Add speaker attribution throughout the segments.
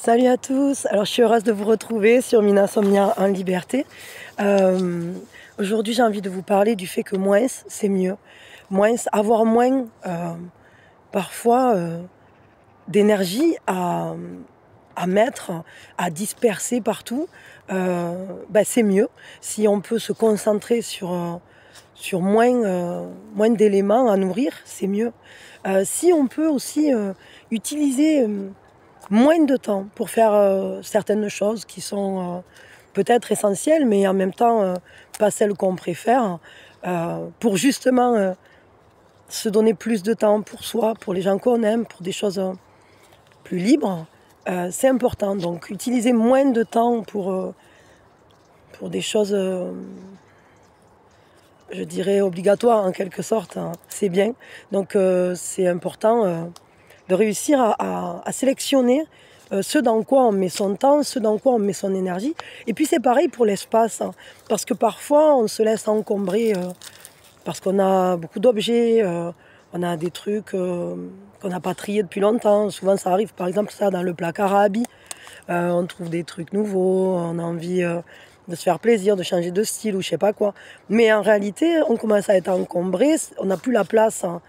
Speaker 1: Salut à tous, alors je suis heureuse de vous retrouver sur Minasomnia en liberté. Aujourd'hui j'ai envie de vous parler du fait que moins c'est mieux. Avoir moins parfois d'énergie à mettre, à disperser partout, c'est mieux. Si on peut se concentrer sur moins d'éléments à nourrir, c'est mieux. Si on peut aussi utiliser moins de temps pour faire certaines choses qui sont peut-être essentielles, mais en même temps pas celles qu'on préfère, pour justement se donner plus de temps pour soi, pour les gens qu'on aime, pour des choses plus libres, c'est important. Donc utiliser moins de temps pour des choses, je dirais, obligatoires en quelque sorte, hein, c'est bien. Donc c'est important de réussir à sélectionner ce dans quoi on met son temps, ce dans quoi on met son énergie. Et puis c'est pareil pour l'espace, hein, parce que parfois on se laisse encombrer parce qu'on a beaucoup d'objets, on a des trucs qu'on n'a pas triés depuis longtemps. Souvent ça arrive, par exemple ça dans le placard à habits, on trouve des trucs nouveaux, on a envie de se faire plaisir, de changer de style ou je sais pas quoi. Mais en réalité on commence à être encombré, on n'a plus la place, hein,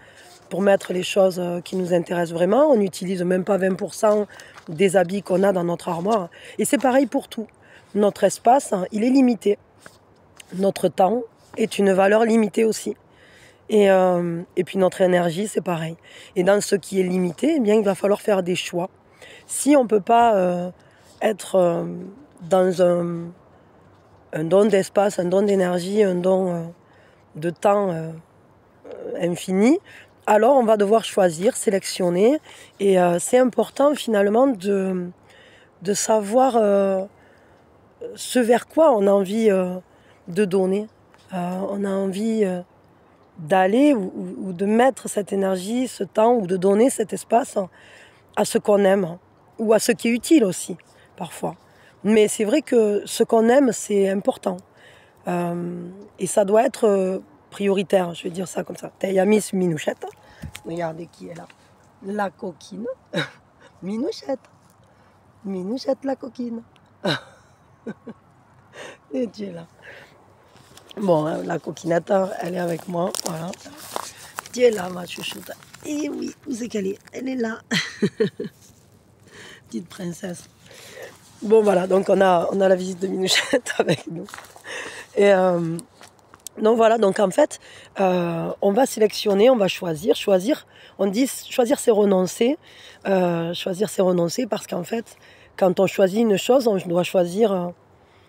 Speaker 1: pour mettre les choses qui nous intéressent vraiment. On n'utilise même pas 20% des habits qu'on a dans notre armoire. Et c'est pareil pour tout. Notre espace, hein, il est limité. Notre temps est une valeur limitée aussi. Et puis notre énergie, c'est pareil. Et dans ce qui est limité, eh bien, il va falloir faire des choix. Si on ne peut pas être dans un don d'espace, un don d'énergie, un don de temps infini, alors on va devoir choisir, sélectionner. Et c'est important finalement de savoir ce vers quoi on a envie de donner. On a envie d'aller ou de mettre cette énergie, ce temps, ou de donner cet espace à ce qu'on aime, ou à ce qui est utile aussi, parfois. Mais c'est vrai que ce qu'on aime, c'est important. Et ça doit être prioritaire, je vais dire ça comme ça. Il y a Miss Minouchette. Regardez qui est là. La coquine. Minouchette. Minouchette la coquine. Et tu es là. Bon, hein, la coquinette, elle est avec moi. Voilà. Tu es là, ma chouchoute. Et oui, où c'est qu'elle est? Elle est là. Petite princesse. Bon, voilà, donc on a la visite de Minouchette avec nous. Et donc voilà, donc en fait, on va sélectionner, on va choisir. On dit choisir c'est renoncer. Choisir c'est renoncer parce qu'en fait, quand on choisit une chose, on doit choisir,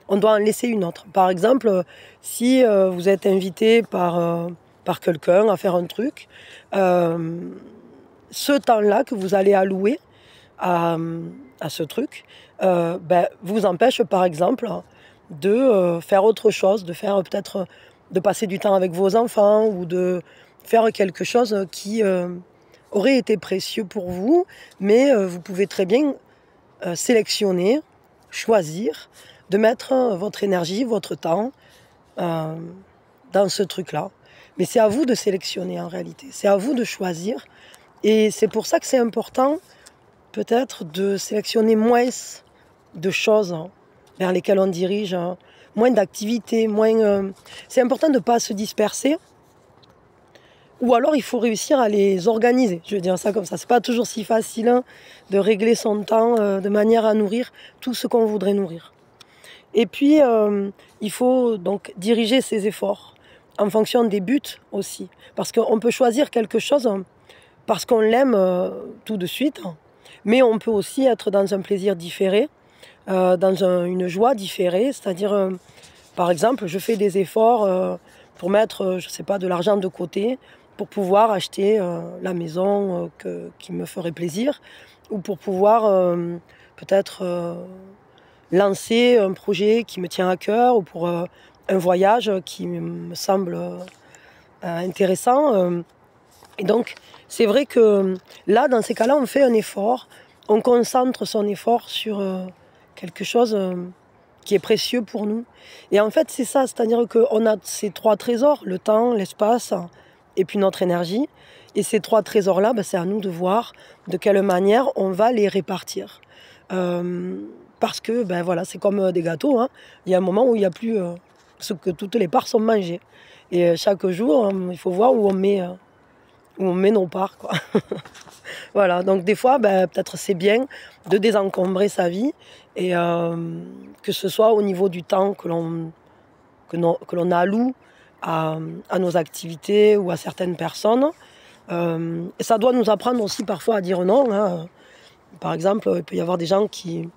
Speaker 1: on doit en laisser une autre. Par exemple, si vous êtes invité par quelqu'un à faire un truc, ce temps-là que vous allez allouer à ce truc, vous empêche par exemple de faire autre chose, de faire peut-être de passer du temps avec vos enfants ou de faire quelque chose qui aurait été précieux pour vous, mais vous pouvez très bien sélectionner, choisir de mettre votre énergie, votre temps dans ce truc-là. Mais c'est à vous de sélectionner en réalité, c'est à vous de choisir. Et c'est pour ça que c'est important peut-être de sélectionner moins de choses vers lesquelles on dirige, moins d'activités, c'est important de ne pas se disperser. Ou alors il faut réussir à les organiser, je vais dire ça comme ça. C'est pas toujours si facile, hein, de régler son temps de manière à nourrir tout ce qu'on voudrait nourrir. Et puis il faut donc diriger ses efforts en fonction des buts aussi. Parce qu'on peut choisir quelque chose parce qu'on l'aime tout de suite, mais on peut aussi être dans un plaisir différé, dans une joie différée, c'est-à-dire, par exemple, je fais des efforts pour mettre, je sais pas, de l'argent de côté, pour pouvoir acheter la maison qui me ferait plaisir, ou pour pouvoir peut-être lancer un projet qui me tient à cœur, ou pour un voyage qui me semble intéressant. Et donc, c'est vrai que là, dans ces cas-là, on fait un effort, on concentre son effort sur quelque chose qui est précieux pour nous. Et en fait, c'est ça, c'est-à-dire qu'on a ces trois trésors, le temps, l'espace et puis notre énergie. Et ces trois trésors-là, c'est à nous de voir de quelle manière on va les répartir. Parce que ben voilà, c'est comme des gâteaux, hein. Il y a un moment où il n'y a plus ce que toutes les parts sont mangées. Et chaque jour, il faut voir où on met nos parts, quoi. Voilà, donc des fois, ben, peut-être c'est bien de désencombrer sa vie et que ce soit au niveau du temps que l'on alloue à nos activités ou à certaines personnes. Et ça doit nous apprendre aussi parfois à dire non, hein. Par exemple, il peut y avoir des gens qui,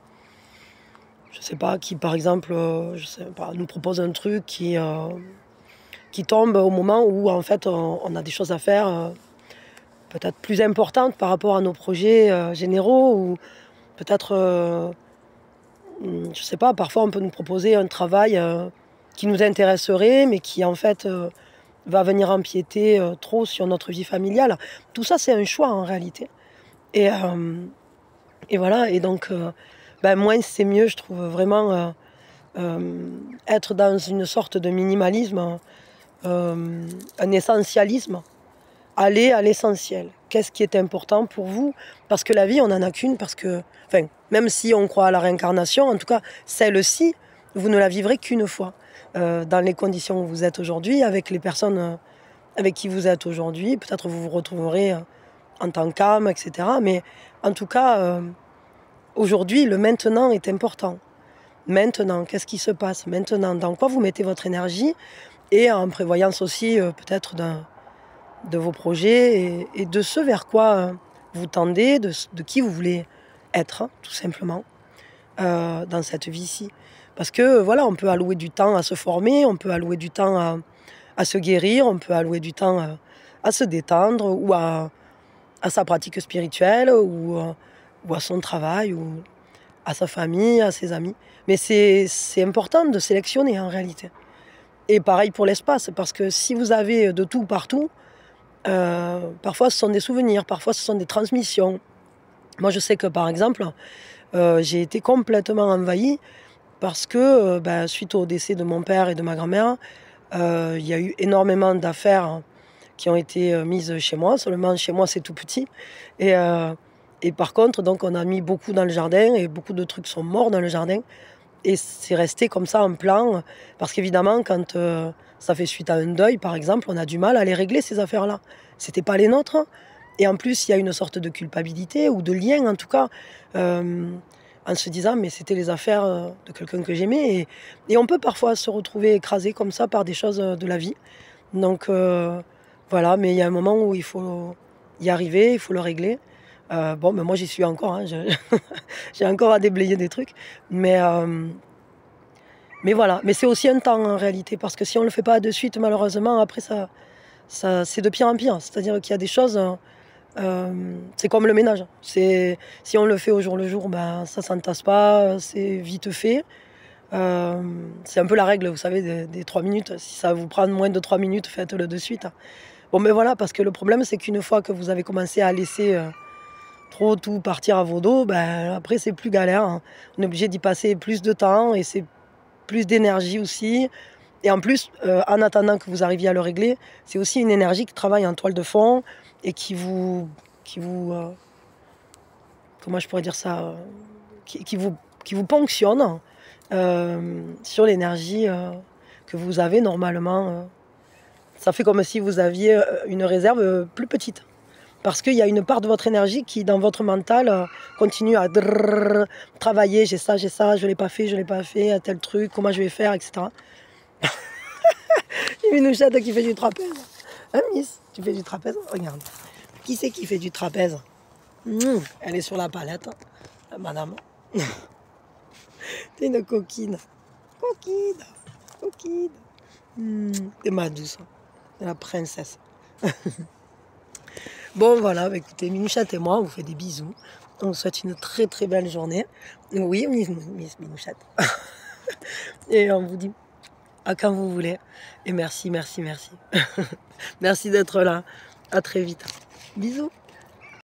Speaker 1: je sais pas, qui par exemple, je sais pas, nous proposent un truc qui tombe au moment où en fait on a des choses à faire peut-être plus importantes par rapport à nos projets généraux, ou peut-être, je sais pas, parfois on peut nous proposer un travail qui nous intéresserait mais qui en fait va venir empiéter trop sur notre vie familiale. Tout ça c'est un choix en réalité. Et, et voilà, et donc ben, moins c'est mieux, je trouve vraiment. Être dans une sorte de minimalisme, un essentialisme, aller à l'essentiel. Qu'est-ce qui est important pour vous? Parce que la vie, on n'en a qu'une, parce que, enfin, même si on croit à la réincarnation, en tout cas, celle-ci, vous ne la vivrez qu'une fois. Dans les conditions où vous êtes aujourd'hui, avec les personnes avec qui vous êtes aujourd'hui, peut-être vous vous retrouverez en tant qu'âme, etc. Mais en tout cas, aujourd'hui, le maintenant est important. Maintenant, qu'est-ce qui se passe maintenant? Dans quoi vous mettez votre énergie? Et en prévoyance aussi peut-être de vos projets et de ce vers quoi vous tendez, de qui vous voulez être, hein, tout simplement, dans cette vie-ci. Parce que voilà, on peut allouer du temps à se former, on peut allouer du temps à se guérir, on peut allouer du temps à se détendre ou à sa pratique spirituelle ou à son travail ou à sa famille, à ses amis. Mais c'est important de sélectionner en réalité. Et pareil pour l'espace, parce que si vous avez de tout partout, parfois ce sont des souvenirs, parfois ce sont des transmissions. Moi je sais que par exemple, j'ai été complètement envahie parce que ben, suite au décès de mon père et de ma grand-mère, il y a eu énormément d'affaires qui ont été mises chez moi. Seulement chez moi c'est tout petit. Et par contre, donc, on a mis beaucoup dans le jardin et beaucoup de trucs sont morts dans le jardin. Et c'est resté comme ça en plan. Parce qu'évidemment, quand ça fait suite à un deuil, par exemple, on a du mal à les régler, ces affaires-là. C'était pas les nôtres. Et en plus, il y a une sorte de culpabilité ou de lien, en tout cas, en se disant, mais c'était les affaires de quelqu'un que j'aimais. Et on peut parfois se retrouver écrasé comme ça par des choses de la vie. Donc, voilà, mais il y a un moment où il faut y arriver, il faut le régler. Bon, ben moi j'y suis encore, hein, j'ai encore à déblayer des trucs, mais voilà. Mais c'est aussi un temps en réalité, parce que si on ne le fait pas de suite, malheureusement, après ça c'est de pire en pire. C'est-à-dire qu'il y a des choses, c'est comme le ménage. Si on le fait au jour le jour, ben, ça s'entasse pas, c'est vite fait. C'est un peu la règle, vous savez, des 3 minutes. Si ça vous prend moins de 3 minutes, faites-le de suite. Bon, mais voilà, parce que le problème, c'est qu'une fois que vous avez commencé à laisser trop tout partir à vos dos, ben, après c'est plus galère, hein. On est obligé d'y passer plus de temps et c'est plus d'énergie aussi. Et en plus, en attendant que vous arriviez à le régler, c'est aussi une énergie qui travaille en toile de fond et qui vous comment je pourrais dire ça, qui vous ponctionne sur l'énergie que vous avez normalement. Ça fait comme si vous aviez une réserve plus petite. Parce qu'il y a une part de votre énergie qui, dans votre mental, continue à travailler. J'ai ça, je ne l'ai pas fait, tel truc, comment je vais faire, etc. Il y a une chatte qui fait du trapèze. Hein, Miss, tu fais du trapèze? Regarde. Qui c'est qui fait du trapèze? Elle est sur la palette, madame. T'es une coquine. Coquine. Coquine. T'es ma douce. T'es la princesse. Bon voilà, bah, écoutez, Minouchette et moi, on vous fait des bisous. On vous souhaite une très très belle journée. Oui, Miss Minouchette. Et on vous dit à quand vous voulez. Et merci. Merci d'être là. À très vite. Bisous.